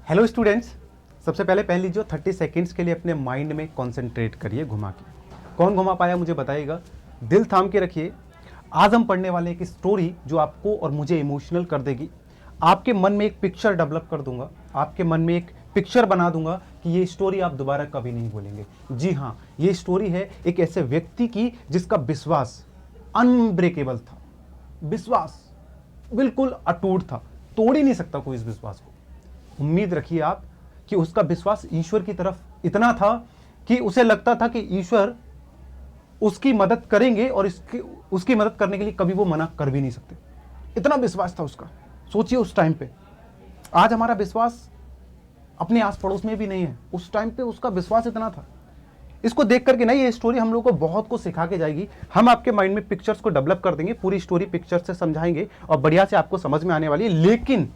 Hello students, सबसे पहले पहन लीजिए 30 सेकेंड्स के लिए अपने माइंड में कंसंट्रेट करिए घुमा के। कौन घुमा पाया मुझे बताइएगा। दिल थाम के रखिए। आज हम पढ़ने वाले एक स्टोरी जो आपको और मुझे इमोशनल कर देगी। आपके मन में एक पिक्चर डेवलप कर दूंगा, आपके मन में एक पिक्चर बना दूंगा कि ये स्टोरी आप दोबारा कभी नहीं भूलेंगे। जी हाँ, ये स्टोरी है एक ऐसे व्यक्ति की जिसका विश्वास अनब्रेकेबल था। विश्वास बिल्कुल अटूट था, तोड़ ही नहीं सकता कोई इस विश्वास को। उम्मीद रखिए आप कि उसका विश्वास ईश्वर की तरफ इतना था कि उसे लगता था कि ईश्वर उसकी मदद करेंगे और उसकी मदद करने के लिए कभी वो मना कर भी नहीं सकते। इतना विश्वास था उसका। सोचिए उस टाइम पे। आज हमारा विश्वास अपने आस पड़ोस में भी नहीं है, उस टाइम पे उसका विश्वास इतना था। इसको देख करके ना ये स्टोरी हम लोग को बहुत कुछ सिखा के जाएगी। हम आपके माइंड में पिक्चर्स को डेवलप कर देंगे, पूरी स्टोरी पिक्चर से समझाएंगे और बढ़िया से आपको समझ में आने वाली है। लेकिन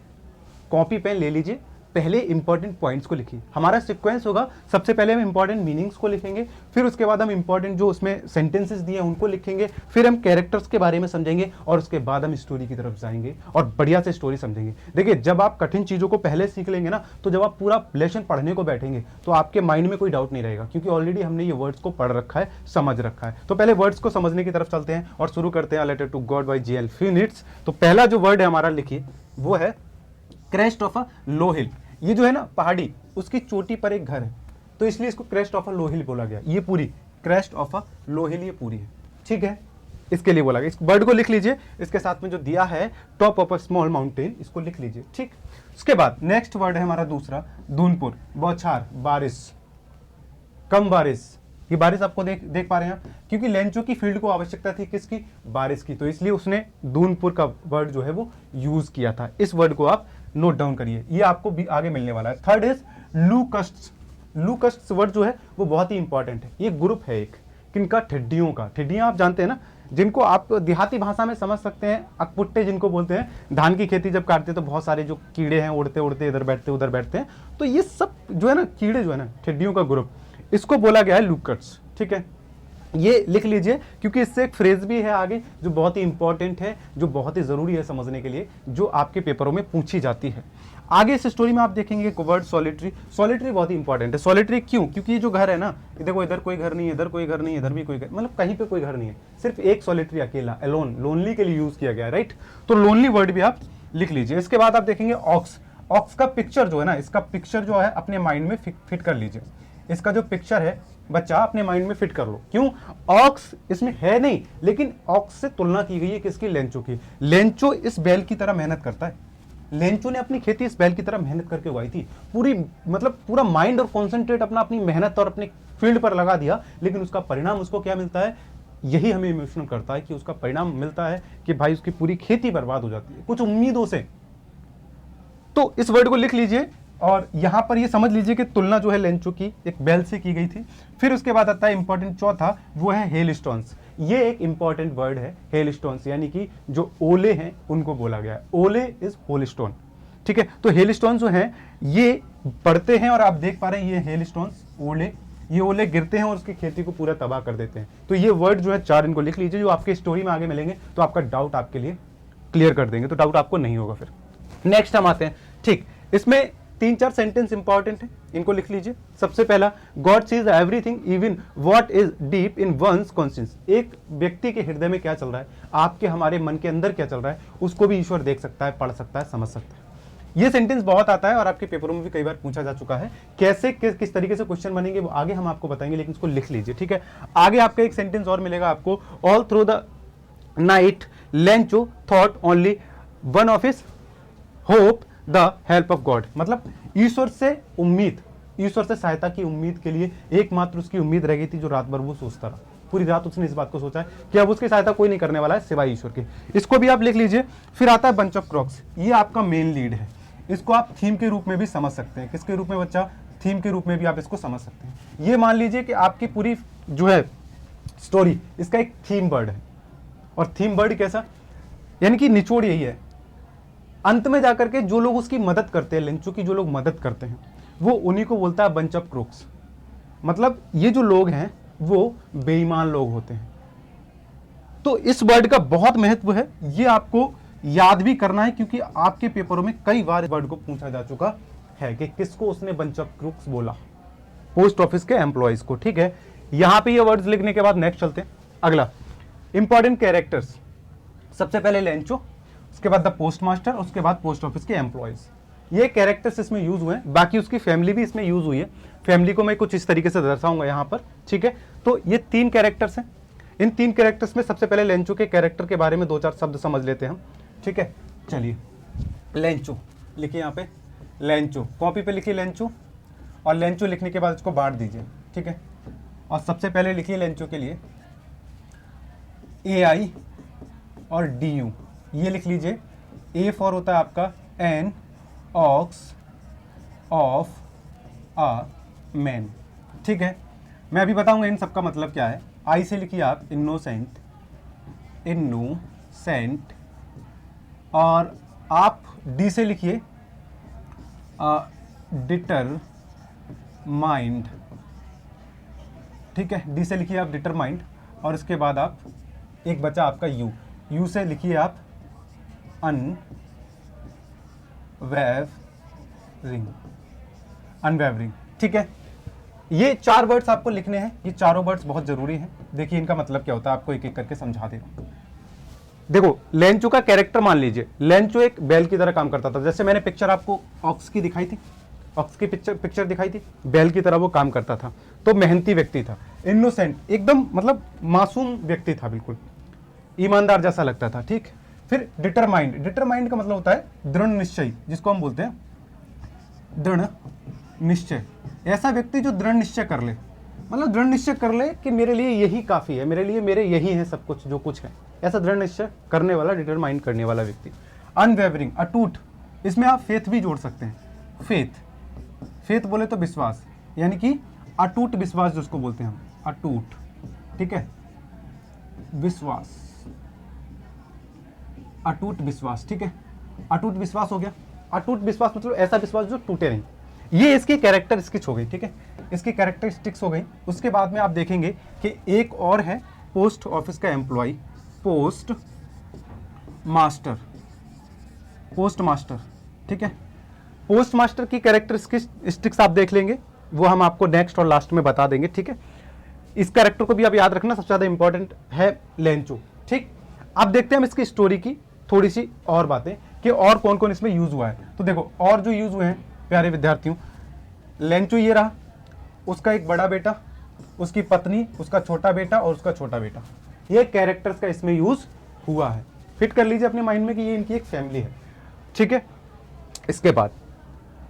कॉपी पेन ले लीजिए, पहले इंपॉर्टेंट पॉइंट्स को लिखिए। हमारा सीक्वेंस होगा, सबसे पहले हम इंपॉर्टेंट मीनिंग्स को लिखेंगे, फिर उसके बाद हम इंपॉर्टेंट जो उसमें सेंटेंसेस दिए हैं उनको लिखेंगे, फिर हम कैरेक्टर्स के बारे में समझेंगे और उसके बाद हम स्टोरी की तरफ जाएंगे और बढ़िया से स्टोरी समझेंगे। देखिए, जब आप कठिन चीज़ों को पहले सीख लेंगे ना, तो जब आप पूरा लेसन पढ़ने को बैठेंगे तो आपके माइंड में कोई डाउट नहीं रहेगा, क्योंकि ऑलरेडी हमने ये वर्ड्स को पढ़ रखा है, समझ रखा है। तो पहले वर्ड्स को समझने की तरफ चलते हैं और शुरू करते हैं। Letter to God by J.L. Finnitz। तो पहला जो वर्ड है हमारा, लिखिए, वो है क्रेस्ट ऑफ अ लो हिल। ये जो है ना पहाड़ी, उसकी चोटी पर एक घर है, तो इसलिए इसको क्रेस्ट ऑफ अ लो हिल बोला गया। ये पूरी क्रेस्ट ऑफ अ लो हिल ये पूरी है, ठीक है, इसके लिए बोला गया। इस वर्ड को लिख लीजिए, इसके साथ में जो दिया है top of a small mountain, इसको लिख लीजिए, ठीक। उसके बाद नेक्स्ट वर्ड है हमारा दूसरा, दूनपुर, बौछार, बारिश, कम बारिश। ये बारिश आपको देख पा रहे हैं, क्योंकि लेंचो की फील्ड को आवश्यकता थी किसकी, बारिश की, तो इसलिए उसने दूनपुर का वर्ड जो है वो यूज किया था। इस वर्ड को आप नोट डाउन करिए, ये आपको भी आगे मिलने वाला है। Third is locusts. Locusts word जो है वो बहुत ही इंपॉर्टेंट है। ये ग्रुप है एक किनका, ठिड्डियों का। ठिड्डियां आप जानते हैं ना, जिनको आप देहाती भाषा में समझ सकते हैं, अकपुट्टे जिनको बोलते हैं। धान की खेती जब काटते हैं तो बहुत सारे जो कीड़े हैं उड़ते उड़ते इधर बैठते उधर बैठते हैं, तो ये सब जो है ना कीड़े जो है ना, ठिड्डियों का ग्रुप, इसको बोला गया है लूकस्ट्स, ठीक है। ये लिख लीजिए, क्योंकि इससे एक फ्रेज भी है आगे जो बहुत ही इंपॉर्टेंट है, जो बहुत ही जरूरी है समझने के लिए, जो आपके पेपरों में पूछी जाती है। आगे इस स्टोरी में आप देखेंगे एक वर्ड सॉलिटरी। सॉलिटरी बहुत ही इंपॉर्टेंट है। सॉलिटरी क्यों? क्योंकि ये जो घर है ना, देखो इधर कोई घर नहीं है, इधर कोई घर नहीं है, इधर भी कोई घर, मतलब कहीं पे कोई घर नहीं है, सिर्फ एक सॉलिटरी, अकेला, एलोन, लोनली के लिए यूज किया गया है, राइट। तो लोनली वर्ड भी आप लिख लीजिए। इसके बाद आप देखेंगे ऑक्स। ऑक्स का पिक्चर जो है ना, इसका पिक्चर जो है अपने माइंड में फिट कर लीजिए। इसका जो पिक्चर है बच्चा अपने माइंड में फिट कर लो। क्यों? ऑक्स इसमें है नहीं, लेकिन ऑक्स से तुलना की गई है किसकी, लेंचो की। लेंचो इस बैल की तरह मेहनत करता है। लेंचो ने अपनी खेती इस बैल की तरह मेहनत करके उगाई थी, पूरी मतलब पूरा माइंड और कॉन्सेंट्रेट अपनी मेहनत और अपने फील्ड पर लगा दिया, लेकिन उसका परिणाम उसको क्या मिलता है? यही हमें इमोशनल करता है कि उसका परिणाम मिलता है कि भाई उसकी पूरी खेती बर्बाद हो जाती है कुछ उम्मीदों से। तो इस वर्ड को लिख लीजिए और यहां पर ये समझ लीजिए कि तुलना जो है लेंचो की एक बैल से की गई थी। फिर उसके बाद आता है इंपॉर्टेंट चौथा, वो है हेल स्टोन्स। ये एक इंपॉर्टेंट वर्ड है, हेल स्टोन्स, यानी कि जो ओले हैं उनको बोला गया है। ओले इज होल स्टोन, ठीक है। तो हेल स्टोन जो हैं ये पड़ते हैं और आप देख पा रहे हैं ये हेल स्टोन्स, ओले, ये ओले गिरते हैं और उसकी खेती को पूरा तबाह कर देते हैं। तो ये वर्ड जो है 4 इनको लिख लीजिए, जो आपके स्टोरी में आगे मिलेंगे तो आपका डाउट आपके लिए क्लियर कर देंगे, तो डाउट आपको नहीं होगा। फिर नेक्स्ट हम आते हैं, ठीक। इसमें 3-4 सेंटेंस इंपॉर्टेंट है, इनको लिख लीजिए। सबसे पहला, God sees everything even what is deep in one's conscious. एक व्यक्ति के हृदय में क्या चल रहा है, आपके हमारे मन के अंदर क्या चल रहा है, उसको भी ईश्वर देख सकता है, पढ़ सकता है, समझ सकता है। ये सेंटेंस बहुत आता है और आपके पेपरों में भी कई बार पूछा जा चुका है। कैसे किस तरीके से क्वेश्चन बनेंगे वो आगे हम आपको बताएंगे, लेकिन इसको लिख लीजिए, ठीक है। आगे आपका एक सेंटेंस और मिलेगा आपको, all through the night Lencho thought only one of his hope the help of God. मतलब ईश्वर से उम्मीद, ईश्वर से सहायता की उम्मीद के लिए एकमात्र उसकी उम्मीद रह गई थी, जो रात भर वो सोचता रहा। पूरी रात उसने इस बात को सोचा है कि अब उसकी सहायता कोई नहीं करने वाला है सिवाय ईश्वर के। इसको भी आप लिख लीजिए। फिर आता है बंच ऑफ क्रॉक्स। ये आपका मेन लीड है, इसको आप थीम के रूप में भी समझ सकते हैं। किसके रूप में बच्चा? थीम के रूप में भी आप इसको समझ सकते हैं। ये मान लीजिए कि आपकी पूरी जो है स्टोरी, इसका एक थीम वर्ड है। और थीम वर्ड कैसा, यानी कि निचोड़ यही है, अंत में जाकर के जो लोग उसकी मदद करते हैं, लेंचो की जो लोग मदद करते हैं, वो उन्हीं को बोलता है बंच ऑफ क्रोक्स। मतलब ये जो लोग हैं वो बेईमान लोग होते हैं। तो इस वर्ड का बहुत महत्व है, ये आपको याद भी करना है, क्योंकि आपके पेपरों में कई बार वर्ड को पूछा जा चुका है कि किसको उसने बंच ऑफ क्रूक्स बोला, पोस्ट ऑफिस के एम्प्लॉयज को। ठीक है, यहां पे ये वर्ड्स लिखने के बाद नेक्स्ट चलते हैं। अगला इंपॉर्टेंट कैरेक्टर्स, सबसे पहले लेंचो, उसके बाद द पोस्ट मास्टर, उसके बाद पोस्ट ऑफिस के एम्प्लॉयज। ये कैरेक्टर्स इसमें यूज हुए हैं, बाकी उसकी फैमिली भी इसमें यूज हुई है। फैमिली को मैं कुछ इस तरीके से दर्शाऊंगा यहां पर। ठीक है, तो ये 3 कैरेक्टर्स हैं। इन 3 कैरेक्टर्स में सबसे पहले लेंचो के कैरेक्टर के बारे में 2-4 शब्द समझ लेते हैं हम। ठीक है, चलिए लेंचो लिखिए, यहाँ पे लेंचो, कॉपी पे लिखिए लेंचो, और लेंचो लिखने के बाद इसको बांट दीजिए। ठीक है, और सबसे पहले लिखिए लेंचो के लिए AI और DU, ये लिख लीजिए। A फॉर होता है आपका an ox of a man. ठीक है, मैं अभी बताऊंगा इन सबका मतलब क्या है। I से लिखिए आप इनोसेंट, इनोसेंट, और आप D से लिखिए डिटरमाइंड। ठीक है, D से लिखिए आप डिटरमाइंड, और इसके बाद आप एक बचा आपका U से लिखिए आप अनवेवरिंग। ठीक है, ये 4 वर्ड्स आपको लिखने हैं। ये चारों वर्ड्स बहुत जरूरी हैं। देखिए इनका मतलब क्या होता है, आपको एक एक करके समझा देगा। देखो लेंचो का कैरेक्टर मान लीजिए, लेंचो एक बैल की तरह काम करता था। जैसे मैंने पिक्चर आपको ऑक्स की दिखाई थी, ऑक्स की पिक्चर दिखाई थी, बैल की तरह वो काम करता था। तो मेहनती व्यक्ति था, इनोसेंट, एकदम मतलब मासूम व्यक्ति था, बिल्कुल ईमानदार जैसा लगता था। ठीक, फिर डिटरमाइंड का मतलब होता है दृढ़ निश्चय, जिसको हम बोलते हैं दृढ़ निश्चय। ऐसा व्यक्ति जो दृढ़ निश्चय कर ले, मतलब दृढ़ निश्चय कर ले कि मेरे लिए यही काफी है, मेरे यही है सब कुछ जो कुछ है, ऐसा दृढ़ निश्चय करने वाला, डिटरमाइंड करने वाला व्यक्ति। अनवेवरिंग, अटूट, इसमें आप फेथ भी जोड़ सकते हैं। फेथ बोले तो विश्वास, यानी कि अटूट विश्वास जिसको बोलते हैं हम, अटूट। ठीक है, विश्वास, अटूट विश्वास। ठीक है, अटूट विश्वास हो गया। अटूट विश्वास मतलब ऐसा विश्वास जो टूटे नहीं। ये इसकी कैरेक्टरिस्टिक्स हो गई। ठीक है, इसकी कैरेक्टरिस्टिक्स हो गई। उसके बाद में आप देखेंगे कि एक और है पोस्ट ऑफिस का एम्प्लॉय, पोस्ट मास्टर। ठीक है, पोस्ट मास्टर की कैरेक्टरिस्टिक्स आप देख लेंगे, वो हम आपको नेक्स्ट और लास्ट में बता देंगे। ठीक है, इस कैरेक्टर को भी आप याद रखना, सबसे ज्यादा इंपॉर्टेंट है लेंचो। ठीक, अब देखते हैं हम इसकी स्टोरी की थोड़ी सी और बातें कि और कौन कौन इसमें यूज हुआ है। तो देखो और जो यूज हुए हैं प्यारे विद्यार्थियों, लेंचो ये रहा, उसका एक बड़ा बेटा, उसकी पत्नी, उसका छोटा बेटा और उसका छोटा बेटा, ये कैरेक्टर्स का इसमें यूज हुआ है। फिट कर लीजिए अपने माइंड में कि ये इनकी एक फैमिली है। ठीक है, इसके बाद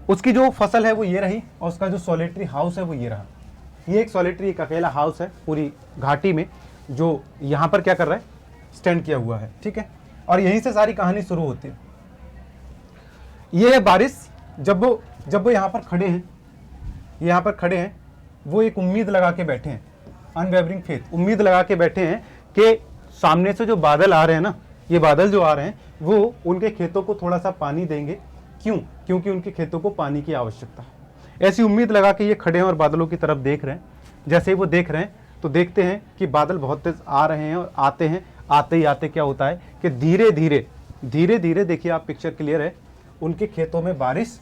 उसकी जो फसल है वो ये रही, और उसका जो सॉलिटरी हाउस है वो ये रहा। ये एक सॉलिटरी, एक अकेला हाउस है पूरी घाटी में, जो यहां पर क्या कर रहा है, स्टैंड किया हुआ है। ठीक है, और यहीं से सारी कहानी शुरू होती है। ये है बारिश, जब वो यहाँ पर खड़े हैं, वो एक उम्मीद लगा के बैठे हैं, अनवेवरिंग फेथ, उम्मीद लगा के बैठे हैं कि सामने से जो बादल आ रहे हैं ना, ये बादल जो आ रहे हैं वो उनके खेतों को थोड़ा सा पानी देंगे। क्यों? क्योंकि उनके खेतों को पानी की आवश्यकता है। ऐसी उम्मीद लगा के ये खड़े हैं और बादलों की तरफ देख रहे हैं। जैसे ही वो देख रहे हैं तो देखते हैं कि बादल बहुत तेज आ रहे हैं, और आते हैं, आते ही आते क्या होता है कि धीरे धीरे देखिए आप, पिक्चर क्लियर है, उनके खेतों में बारिश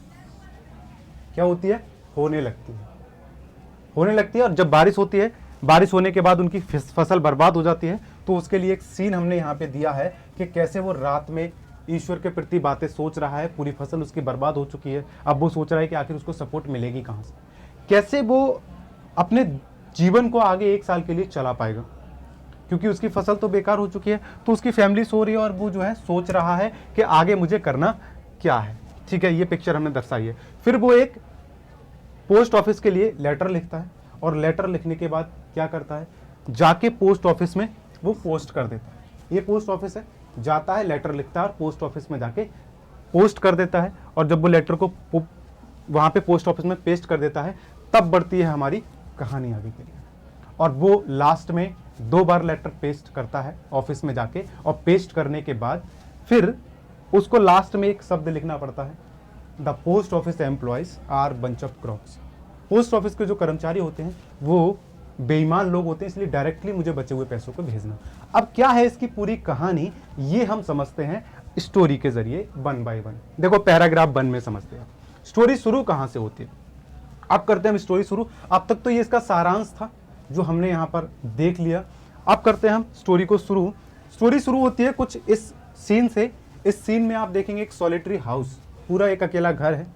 क्या होती है, होने लगती है। और जब बारिश होती है, बारिश होने के बाद उनकी फसल बर्बाद हो जाती है। तो उसके लिए एक सीन हमने यहाँ पे दिया है कि कैसे वो रात में ईश्वर के प्रति बातें सोच रहा है, पूरी फसल उसकी बर्बाद हो चुकी है, अब वो सोच रहा है कि आखिर उसको सपोर्ट मिलेगी कहाँ से, कैसे वो अपने जीवन को आगे 1 साल के लिए चला पाएगा, क्योंकि उसकी फसल तो बेकार हो चुकी है। तो उसकी फैमिली सो रही है और वो जो है सोच रहा है कि आगे मुझे करना क्या है। ठीक है, ये पिक्चर हमने दर्शाई है। फिर वो एक पोस्ट ऑफिस के लिए लेटर लिखता है, और लेटर लिखने के बाद क्या करता है, जाके पोस्ट ऑफिस में वो पोस्ट कर देता है। ये पोस्ट ऑफिस है, जाता है, लेटर लिखता है और पोस्ट ऑफिस में जाके पोस्ट कर देता है। और जब वो लेटर को वहां पे पोस्ट ऑफिस में पेस्ट कर देता है, तब बढ़ती है हमारी कहानी आगे के लिए। और वो लास्ट में 2 बार लेटर पेस्ट करता है ऑफिस में जाके, और पेस्ट करने के बाद फिर उसको लास्ट में एक शब्द लिखना पड़ता है, the post office employees are bunch of crooks. Post office के जो कर्मचारी होते हैं वो बेईमान लोग होते हैं, इसलिए डायरेक्टली मुझे बचे हुए पैसों को भेजना। अब क्या है इसकी पूरी कहानी, ये हम समझते हैं स्टोरी के जरिए 1 बाय 1। देखो पैराग्राफ 1 में समझते हैं। स्टोरी शुरू कहाँ से होती है? अब करते हैं हम स्टोरी शुरू। अब तक तो ये इसका सारांश था जो हमने यहाँ पर देख लिया। अब करते हैं हम स्टोरी को शुरू। स्टोरी शुरू होती है कुछ इस सीन से। इस सीन में आप देखेंगे एक सॉलिटरी हाउस, पूरा एक अकेला घर है।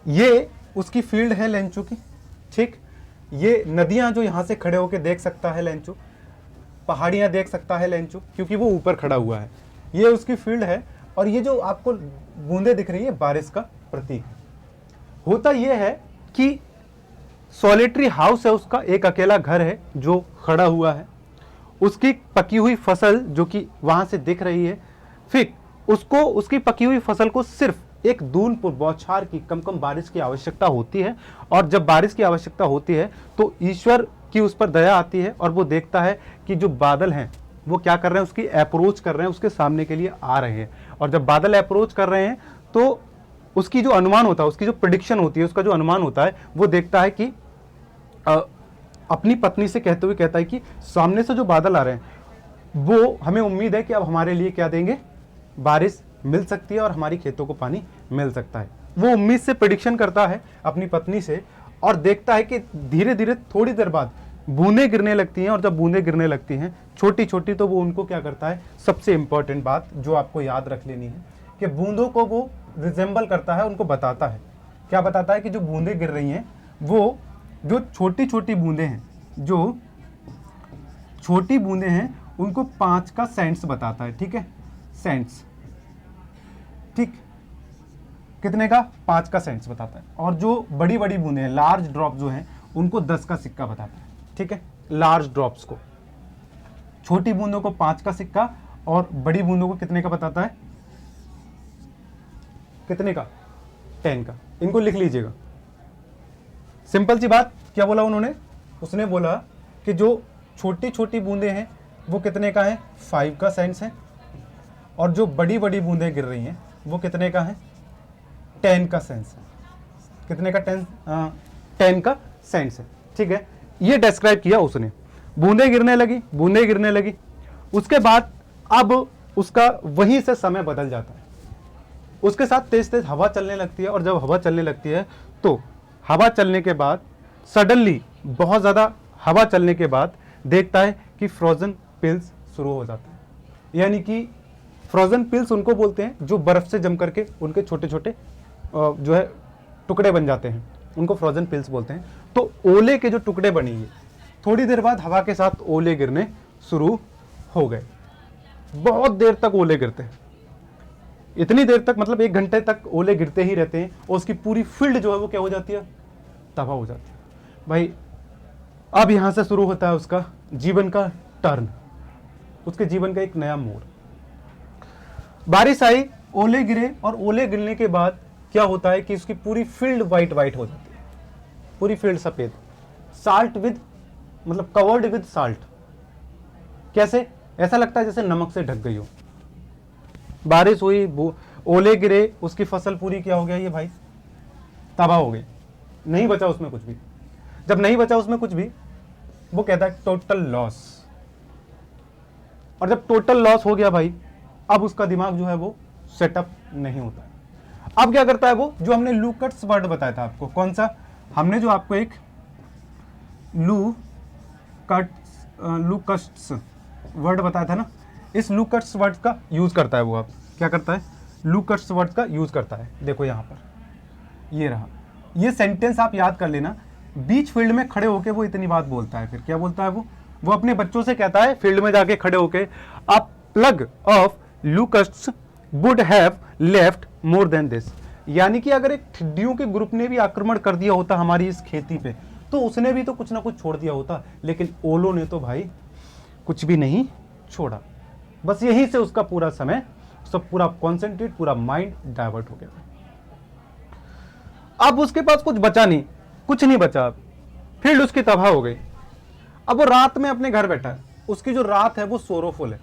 ये उसकी फील्ड है लेंचू की, ठीक। ये नदियां जो यहाँ से खड़े होकर देख सकता है लेंचू, पहाड़ियाँ देख सकता है लेंचू, क्योंकि वो ऊपर खड़ा हुआ है। ये उसकी फील्ड है और ये जो आपको बूंदे दिख रही है बारिश का प्रतीक है। होता ये है कि सॉलिटरी हाउस है उसका, एक अकेला घर है जो खड़ा हुआ है। उसकी पकी हुई फसल जो कि वहां से दिख रही है, फिर उसको उसकी पकी हुई फसल को सिर्फ एक बूंद बौछार की कम बारिश की आवश्यकता होती है। और जब बारिश की आवश्यकता होती है तो ईश्वर की उस पर दया आती है और वो देखता है कि जो बादल हैं वो क्या कर रहे हैं, उसकी अप्रोच कर रहे हैं, उसके सामने के लिए आ रहे हैं। और जब बादल अप्रोच कर रहे हैं तो उसकी जो अनुमान होता है, उसकी जो प्रेडिक्शन होती है, उसका जो अनुमान होता है, वो देखता है कि अपनी पत्नी से कहते हुए कहता है कि सामने से जो बादल आ रहे हैं वो हमें उम्मीद है कि अब हमारे लिए क्या देंगे, बारिश मिल सकती है और हमारी खेतों को पानी मिल सकता है। वो उम्मीद से प्रेडिक्शन करता है अपनी पत्नी से और देखता है कि धीरे धीरे थोड़ी देर बाद बूंदें गिरने लगती हैं। और जब बूंदें गिरने लगती हैं छोटी छोटी, तो वो उनको क्या करता है, सबसे इंपॉर्टेंट बात जो आपको याद रख लेनी है कि बूंदों को वो रिजेंबल करता है, उनको बताता है। क्या बताता है कि जो बूंदें गिर रही हैं वो जो छोटी छोटी बूंदें हैं, जो छोटी बूंदें हैं उनको 5 का सेंट्स बताता है, ठीक है, सेंट्स, ठीक, कितने का, 5 का सेंट्स बताता है। और जो बड़ी बड़ी बूंदें हैं, लार्ज ड्रॉप जो हैं, उनको 10 का सिक्का बताता है, ठीक है। लार्ज ड्रॉप्स को, छोटी बूंदों को 5 का सिक्का और बड़ी बूंदों को कितने का बताता है, कितने का, 10 का। इनको लिख लीजिएगा। सिंपल सी बात, क्या बोला उन्होंने, उसने बोला कि जो छोटी छोटी बूंदें हैं वो कितने का है, 5 का सेंट्स है। और जो बड़ी बड़ी बूंदें गिर रही हैं वो कितने का है, 10 का सेंस है। कितने का, 10 का सेंस है, ठीक है। ये डिस्क्राइब किया उसने। बूंदें गिरने लगी, बूंदें गिरने लगी। उसके बाद अब उसका वहीं से समय बदल जाता है। उसके साथ तेज तेज हवा चलने लगती है। और जब हवा चलने लगती है तो हवा चलने के बाद सडनली, बहुत ज़्यादा हवा चलने के बाद देखता है कि फ्रोजन पिल्स शुरू हो जाते हैं। यानी कि फ्रोजन पिल्स उनको बोलते हैं जो बर्फ से जम करके उनके छोटे छोटे जो है टुकड़े बन जाते हैं, उनको फ्रोजन पिल्स बोलते हैं। तो ओले के जो टुकड़े बनेंगे, थोड़ी देर बाद हवा के साथ ओले गिरने शुरू हो गए। बहुत देर तक ओले गिरते हैं, इतनी देर तक, मतलब 1 घंटे तक ओले गिरते ही रहते हैं। और उसकी पूरी फील्ड जो है वो क्या हो जाती है, तबाह हो जाती है। भाई अब यहां से शुरू होता है उसका जीवन का टर्न, उसके जीवन का एक नया मोड़। बारिश आई, ओले गिरे, और ओले गिरने के बाद क्या होता है कि उसकी पूरी फील्ड वाइट वाइट हो जाती है, पूरी फील्ड सफेद, साल्ट विद, मतलब कवर्ड विद साल्ट। कैसे, ऐसा लगता है जैसे नमक से ढक गई हो। बारिश हुई, ओले गिरे, उसकी फसल पूरी क्या हो गया, ये भाई तबाह हो गई, नहीं बचा उसमें कुछ भी। जब नहीं बचा उसमें कुछ भी, वो कहता है टोटल लॉस। और जब टोटल लॉस हो गया भाई, अब उसका दिमाग जो है वो सेटअप नहीं होता है। अब क्या करता है वो, जो हमने लूकट्स वर्ड बताया था आपको, कौन सा, हमने जो आपको एक लूकट्स वर्ड बताया था ना, इस लूकट्स वर्ड का यूज करता है वो। आप क्या करता है, लूकट्स वर्ड का यूज करता है। देखो यहां पर ये रहा, ये सेंटेंस आप याद कर लेना। बीच फील्ड में खड़े होके वो इतनी बात बोलता है। फिर क्या बोलता है वो अपने बच्चों से कहता है, फील्ड में जाके खड़े होके, a plug of locusts would have left more than this. यानी कि अगर एक टिड्डियों के ग्रुप ने भी आक्रमण कर दिया होता हमारी इस खेती पे, तो उसने भी तो कुछ ना कुछ छोड़ दिया होता। लेकिन ओलों ने तो भाई कुछ भी नहीं छोड़ा। बस यहीं से उसका पूरा समय, सब पूरा कॉन्सेंट्रेट, पूरा माइंड डाइवर्ट हो गया। अब उसके पास कुछ बचा नहीं, कुछ नहीं बचा। फील्ड उसकी तबाह हो गई। अब वो रात में अपने घर बैठा है। उसकी जो रात है वो सोरोफुल है,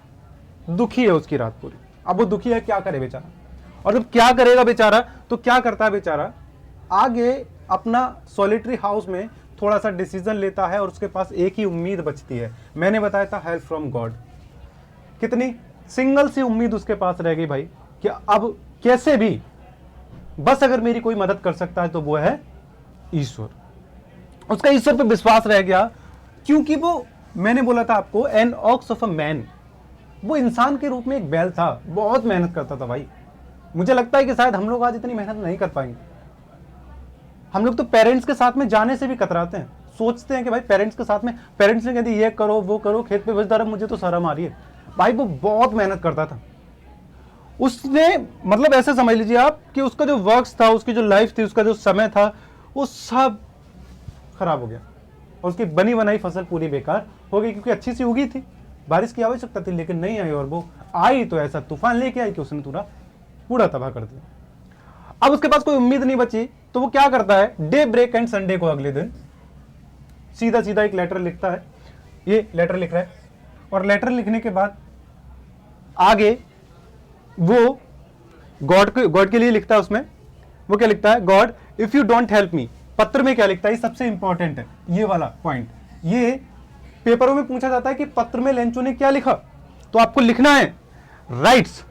दुखी है उसकी रात पूरी। अब वो दुखी है, क्या करे बेचारा। और जब क्या करेगा बेचारा, तो क्या करता है बेचारा, आगे अपना सॉलिटरी हाउस में थोड़ा सा डिसीजन लेता है। और उसके पास एक ही उम्मीद बचती है, मैंने बताया था, हेल्प फ्रॉम गॉड। कितनी सिंगल सी उम्मीद उसके पास रह गई भाई, कि अब कैसे भी बस अगर मेरी कोई मदद कर सकता है तो वो है ईश्वर। उसका ईश्वर पे विश्वास रह गया, क्योंकि वो, मैंने बोला था आपको, an ox of a man, वो इंसान के रूप में एक बैल था, बहुत मेहनत करता था भाई। मुझे लगता है कि शायद हम लोग आज इतनी मेहनत नहीं कर पाएंगे। हम लोग तो पेरेंट्स के साथ में जाने से भी कतराते हैं, सोचते हैं कि भाई पेरेंट्स के साथ में, पेरेंट्स ने कहते ये करो वो करो, खेत पे बस दरब, मुझे तो शर्म आ रही है। भाई वो बहुत मेहनत करता था। उसने, मतलब ऐसे समझ लीजिए आप कि उसका जो वर्क्स था, उसकी जो लाइफ थी, उसका जो समय था, वो सब खराब हो गया और उसकी बनी बनाई फसल पूरी बेकार हो गई, क्योंकि अच्छी सी उगी थी, बारिश की आवश्यकता थी, लेकिन नहीं आई, और वो आई तो ऐसा तूफान लेके आई कि उसने पूरा तबाह कर दिया। अब उसके पास कोई उम्मीद नहीं बची, तो वो क्या करता है, डे ब्रेक एंड संडे को अगले दिन सीधा सीधा एक लेटर लिखता है। ये लेटर लिख रहा है, और लेटर लिखने के बाद आगे वो गॉड के लिए लिखता है। उसमें वो क्या लिखता है, God if you don't help मी। पत्र में क्या लिखता है, ये सबसे इंपॉर्टेंट है ये वाला पॉइंट। ये पेपरों में पूछा जाता है कि पत्र में लेंचो ने क्या लिखा, तो आपको लिखना है राइट्स।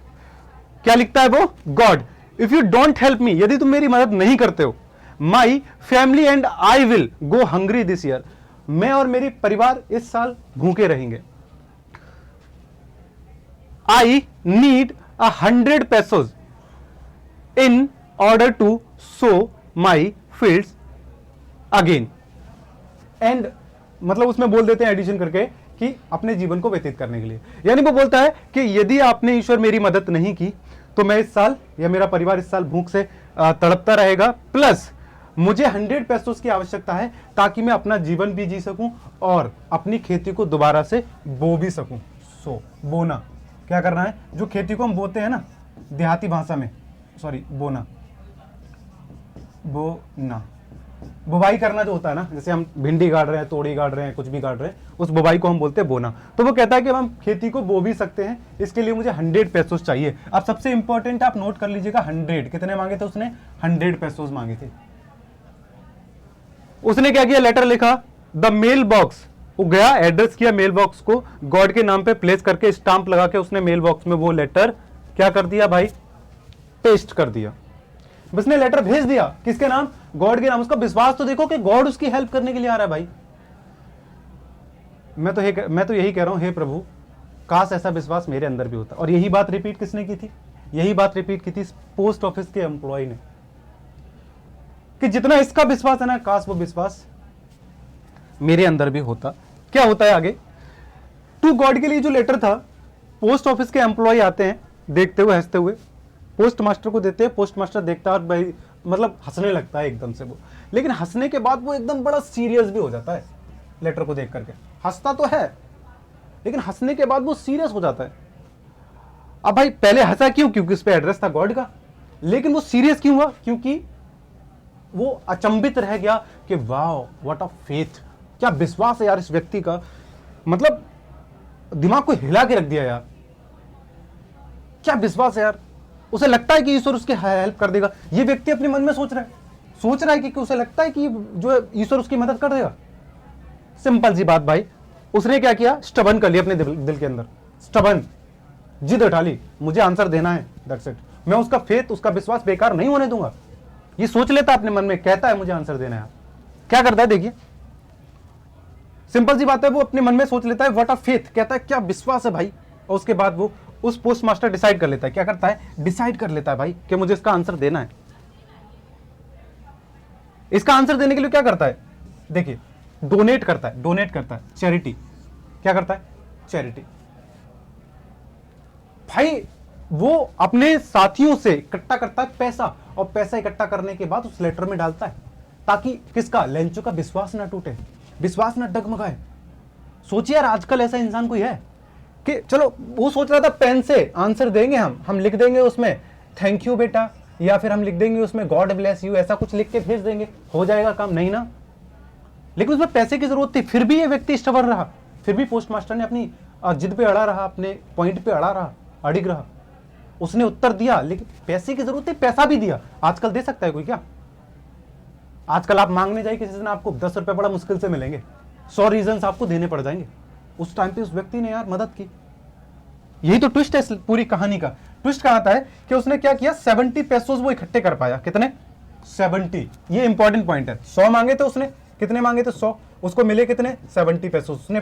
क्या लिखता है वो, God if you don't help me, यदि तुम मेरी मदद नहीं करते हो, my family and I will go hungry this year, मैं और मेरी परिवार इस साल भूखे रहेंगे। I need 100 pesos in order to sow my fields again. And मतलब उसमें बोल देते हैं एडिशन करके कि अपने जीवन को व्यतीत करने के लिए, यानी वो बोलता है कि यदि आपने ईश्वर मेरी मदद नहीं की तो मैं इस साल, या मेरा परिवार इस साल भूख से तड़पता रहेगा, प्लस मुझे 100 pesos की आवश्यकता है ताकि मैं अपना जीवन भी जी सकूं और अपनी खेती को दोबारा से बो भी सकूं। सो बोना, क्या करना है, जो खेती को हम बोते हैं ना देहाती भाषा में, सॉरी बोना, बुवाई करना जो होता है ना, जैसे हम भिंडी गाड़ रहे हैं, तोड़ी गाड़ रहे हैं, कुछ भी गाड़ रहे हैं, उस बुवाई को हम बोलते हैं बोना। तो वो कहता है कि हम खेती को बो भी सकते हैं, इसके लिए मुझे 100 pesos चाहिए। अब सबसे इंपॉर्टेंट आप नोट कर लीजिएगा, 100 कितने मांगे थे उसने, 100 pesos मांगे थे। उसने क्या किया, लेटर लिखा, द मेल बॉक्स, वो गया, एड्रेस किया मेल बॉक्स को, गॉड के नाम पे प्लेस करके स्टाम्प लगा के उसने मेल बॉक्स में वो लेटर क्या कर दिया भाई, पेस्ट कर दिया। उसने लेटर भेज दिया, किसके नाम, गॉड के नाम। उसका विश्वास तो देखो कि गॉड उसकी हेल्प करने के लिए आ रहा है भाई। मैं तो यही कह रहा हूं, हे प्रभु काश ऐसा विश्वास मेरे अंदर भी होता। और यही बात रिपीट किसने की थी, यही बात रिपीट की थी पोस्ट ऑफिस के एम्प्लॉय ने, कि जितना इसका विश्वास है ना, काश वो विश्वास मेरे अंदर भी होता। क्या होता है आगे, टू गॉड के लिए जो लेटर था, पोस्ट ऑफिस के एम्प्लॉय आते हैं देखते हुए हंसते हुए, पोस्ट मास्टर को देते हैं, पोस्ट मास्टर देखता है और भाई मतलब हंसने लगता है एकदम से वो, लेकिन हंसने के बाद वो एकदम बड़ा सीरियस भी हो जाता है लेटर को देख करके। हंसता तो है लेकिन हंसने के बाद वो सीरियस हो जाता है। अब भाई पहले हंसा क्यों, क्योंकि उस पे एड्रेस था गॉड का, लेकिन वो सीरियस क्यों हुआ, क्योंकि वो अचंभित रह गया कि वाह व्हाट अ फेथ, क्या विश्वास है यार इस व्यक्ति का, मतलब दिमाग को हिला के रख दिया यार, क्या विश्वास है यार। उसे लगता है कि ईश्वर उसकी हेल्प कर देगा। ये व्यक्ति अपने मन में सोच रहा है कि उसे लगता है कि जो ईश्वर उसकी मदद कर देगा। सिंपल सी बात भाई, उसने क्या किया, स्टबन कर लिया अपने दिल के अंदर, स्टबन जिद उठा ली, मुझे आंसर देना है, दैट्स इट। मैं उसका फेथ, उसका विश्वास बेकार नहीं होने दूंगा। ये सोच लेता अपने मन में, कहता है मुझे आंसर देना है। क्या करता है देखिए, सिंपल सी बात है, वो अपने मन में सोच लेता है व्हाट अ फेथ, कहता है क्या विश्वास है भाई, और उसके बाद वो उस पोस्ट मास्टर डिसाइड कर लेता है, क्या करता है, डिसाइड कर लेता है भाई कि मुझे इसका आंसर देना है। इसका आंसर देने के लिए क्या करता है, देखिए डोनेट करता है, चैरिटी। क्या करता है, चैरिटी। भाई वो अपने साथियों से इकट्ठा करता है पैसा, और पैसा इकट्ठा करने के बाद उस लेटर में डालता है, ताकि किसका, लेंचो का विश्वास ना टूटे, विश्वास ना डगमगाए। सोचिए यार, आजकल ऐसा इंसान कोई है कि चलो वो सोच रहा था पेन से आंसर देंगे, हम लिख देंगे उसमें थैंक यू बेटा, या फिर हम लिख देंगे उसमें गॉड ब्लेस यू, ऐसा कुछ लिख के भेज देंगे, हो जाएगा काम, नहीं ना। लेकिन उसमें पैसे की जरूरत थी, फिर भी ये व्यक्ति स्टबर्न रहा, फिर भी पोस्ट मास्टर ने अपनी जिद पे अड़ा रहा, अपने पॉइंट पे अड़िग रहा। उसने उत्तर दिया, लेकिन पैसे की जरूरत थी, पैसा भी दिया। आजकल दे सकता है कोई क्या, आजकल आप मांगने जाए किसी से ना, आपको 10 रुपए बड़ा मुश्किल से मिलेंगे, 100 रीजन आपको देने पड़ जाएंगे। उस टाइम पे उस व्यक्ति ने यार मदद की। यही तो ट्विस्ट है पूरी कहानी का, ट्विस्ट कहां आता है कि उसने क्या किया, 70 पेसोस वो इकट्ठे कर पाया। कितने? 70। ये इंपॉर्टेंट पॉइंट है। 100 मांगे थे उसने, कितने मांगे थे? 100। उसको मिले कितने? 70 पेसोस। उसने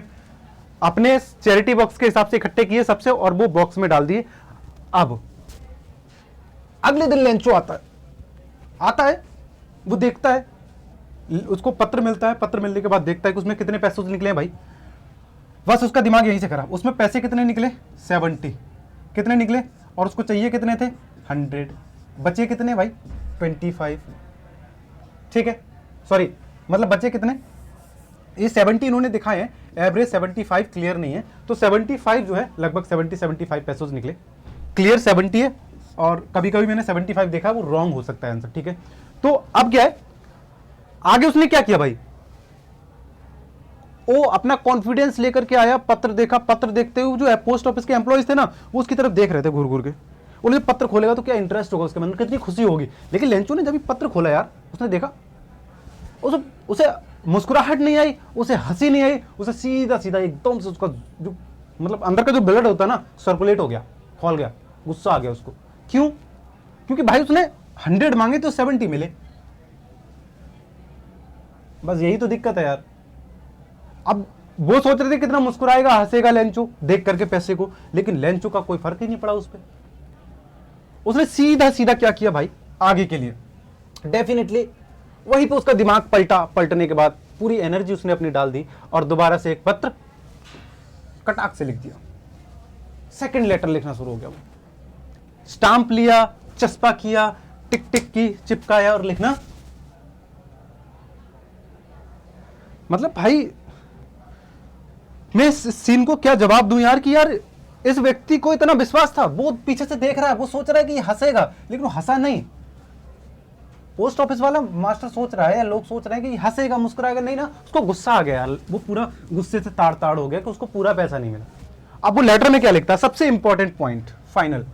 अपने चैरिटी बॉक्स के हिसाब से इकट्ठे किए सबसे और वो बॉक्स में डाल दिए। अब अगले दिन लेंचो आता है, वो देखता है, उसको पत्र मिलता है। पत्र मिलने के बाद देखता है कि उसमें कितने पैसे निकले हैं भाई। बस उसका दिमाग यहीं से खराब। उसमें पैसे कितने निकले? 70। कितने निकले? और उसको चाहिए कितने थे? 100। बचे कितने भाई? 25। ठीक है, सॉरी, मतलब बचे कितने? ये 70 इन्होंने दिखाए हैं, एवरेज 75 क्लियर नहीं है, तो 75 जो है लगभग 70-75 पैसे निकले। क्लियर 70 है, और कभी कभी मैंने 75 देखा, वो रॉन्ग हो सकता है आंसर। ठीक है, तो अब क्या है आगे? उसने क्या किया भाई, वो अपना कॉन्फिडेंस लेकर के आया, पत्र देखा। पत्र देखते हुए जो पोस्ट ऑफिस के एम्प्लॉइज थे ना, वो उसकी तरफ देख रहे थे घूर घूर के। उन्हें जब पत्र खोलेगा तो क्या इंटरेस्ट होगा उसके मन में, कितनी खुशी होगी। लेकिन लेंचो ने जब पत्र खोला यार, उसने देखा, उसे मुस्कुराहट नहीं आई, उसे हंसी नहीं आई, उसे सीधा सीधा एकदम से उसका जो मतलब अंदर का जो ब्लड होता है ना, सर्कुलेट हो गया, खोल गया, गुस्सा आ गया उसको। क्यों? क्योंकि भाई उसने 100 मांगे तो 70 मिले। बस यही तो दिक्कत है यार। अब वो सोच रहे थे कितना मुस्कुराएगा, हंसेगा लेंचो देख करके पैसे को, लेकिन लेंचो का कोई फर्क ही नहीं पड़ा उस पर। उसने सीधा सीधा क्या किया भाई, आगे के लिए डेफिनेटली वहीं पे उसका दिमाग पलटने के बाद पूरी एनर्जी उसने अपनी डाल दी और दोबारा से एक पत्र कटाक से लिख दिया। सेकंड लेटर लिखना शुरू हो गया। वो स्टाम्प लिया, चस्पा किया, टिक टिक की, चिपकाया और लिखना। मतलब भाई मैं इस सीन को क्या जवाब दूं यार, कि यार इस व्यक्ति को इतना विश्वास था, वो पीछे से देख रहा है, वो सोच रहा है कि हंसेगा, लेकिन वो हंसा नहीं। पोस्ट ऑफिस वाला मास्टर सोच रहा है या लोग सोच रहे हैं कि हंसेगा मुस्कुराएगा, नहीं ना, उसको गुस्सा आ गया, वो पूरा गुस्से से ताड़ ताड़ हो गया कि उसको पूरा पैसा नहीं मिला। अब वो लेटर में क्या लिखता है, सबसे इंपॉर्टेंट पॉइंट फाइनल,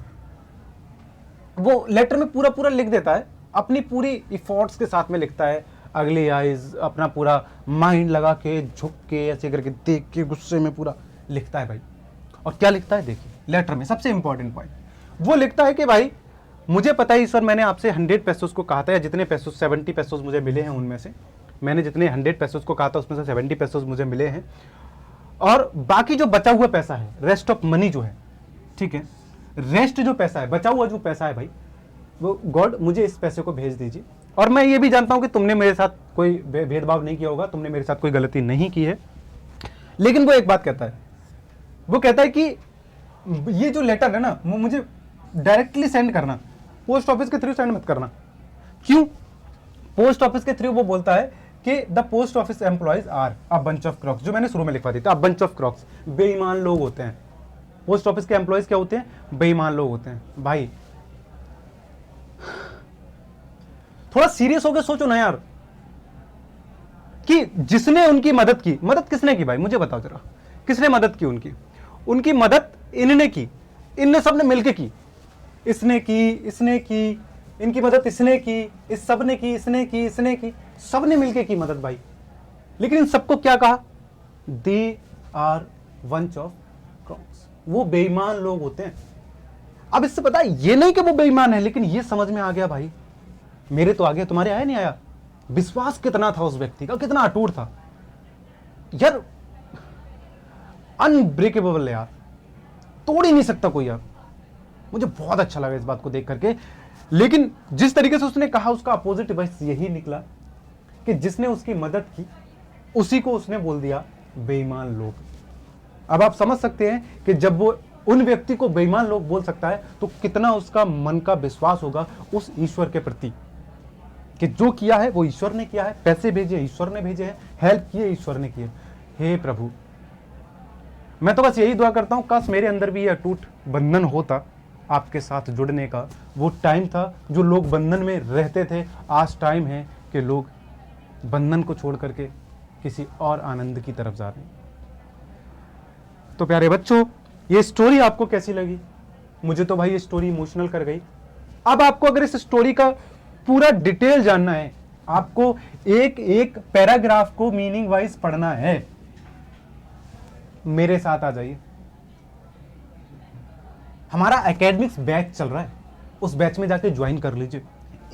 वो लेटर में पूरा पूरा लिख देता है, अपनी पूरी इफोर्ट्स के साथ में लिखता है, अगली आइज अपना पूरा माइंड लगा के, झुक के, ऐसे करके देख के गुस्से में पूरा लिखता है भाई। और क्या लिखता है देखिए लेटर में, सबसे इंपॉर्टेंट पॉइंट वो लिखता है कि भाई मुझे पता है सर, मैंने आपसे 100 पैसों को कहा था, या जितने पैसों 70 पैसों मुझे मिले हैं, उनमें से मैंने जितने 100 पैसों को कहा था उसमें से 70 पैसों मुझे मिले हैं, और बाकी जो बचा हुआ पैसा है, रेस्ट ऑफ मनी जो है, ठीक है, रेस्ट जो पैसा है, बचा हुआ जो पैसा है भाई, वो गॉड मुझे इस पैसे को भेज दीजिए। और मैं ये भी जानता हूं कि तुमने मेरे साथ कोई भेदभाव नहीं किया होगा, तुमने मेरे साथ कोई गलती नहीं की है। लेकिन वो एक बात कहता है, वो कहता है कि ये जो लेटर है ना, वो मुझे डायरेक्टली सेंड करना, पोस्ट ऑफिस के थ्रू सेंड मत करना। क्यों? पोस्ट ऑफिस के थ्रू वो बोलता है कि the post office employees are a bunch of crooks, जो मैंने शुरू में लिखवा दी थी, अ बंच ऑफ क्रॉक्स, बेईमान लोग होते हैं। पोस्ट ऑफिस के एम्प्लॉइज क्या होते हैं? बेईमान लोग होते हैं। भाई थोड़ा सीरियस होकर सोचो ना यार, कि जिसने उनकी मदद की, मदद किसने की भाई, मुझे बताओ जरा, किसने मदद की उनकी? उनकी मदद इनने की, इनने सबने मिलके की, इसने की, इनकी मदद इसने की, इस सब ने की, इसने की, सबने मिलके की मदद भाई। लेकिन इन सबको क्या कहा? They are bunch of crooks, वो बेईमान लोग होते हैं। अब इससे पता है ये नहीं कि वो बेईमान है, लेकिन ये समझ में आ गया भाई, मेरे तो आ गया, तुम्हारे आया नहीं आया? विश्वास कितना था उस व्यक्ति का, कितना अटूट था यार, अनब्रेकेबल यार, तोड़ ही नहीं सकता कोई यार। मुझे बहुत अच्छा लगा इस बात को देख करके। लेकिन जिस तरीके से उसने कहा, उसका अपोजिट बस यही निकला कि जिसने उसकी मदद की उसी को उसने बोल दिया बेईमान लोग। अब आप समझ सकते हैं कि जब वो उन व्यक्ति को बेईमान लोग बोल सकता है तो कितना उसका मन का विश्वास होगा उस ईश्वर के प्रति, कि जो किया है वो ईश्वर ने किया है, पैसे भेजे ईश्वर ने भेजे हैं, हेल्प किए ईश्वर ने किए। हे प्रभु, मैं तो बस यही दुआ करता हूं, काश मेरे अंदर भी यह अटूट बंधन होता आपके साथ जुड़ने का। वो टाइम था जो लोग बंधन में रहते थे, आज टाइम है कि लोग बंधन को छोड़ करके किसी और आनंद की तरफ जा रहे हैं। तो प्यारे बच्चों, ये स्टोरी आपको कैसी लगी? मुझे तो भाई ये स्टोरी इमोशनल कर गई। अब आपको अगर इस स्टोरी का पूरा डिटेल जानना है, आपको एक एक पैराग्राफ को मीनिंग वाइज पढ़ना है, मेरे साथ आ जाइए। हमारा एकेडमिक्स बैच चल रहा है, उस बैच में जाके ज्वाइन कर लीजिए।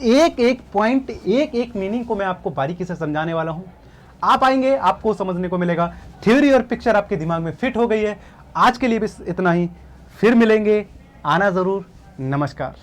एक एक पॉइंट, एक एक मीनिंग को मैं आपको बारीकी से समझाने वाला हूं। आप आएंगे, आपको समझने को मिलेगा, थ्योरी और पिक्चर आपके दिमाग में फिट हो गई है। आज के लिए बस इतना ही, फिर मिलेंगे, आना जरूर। नमस्कार।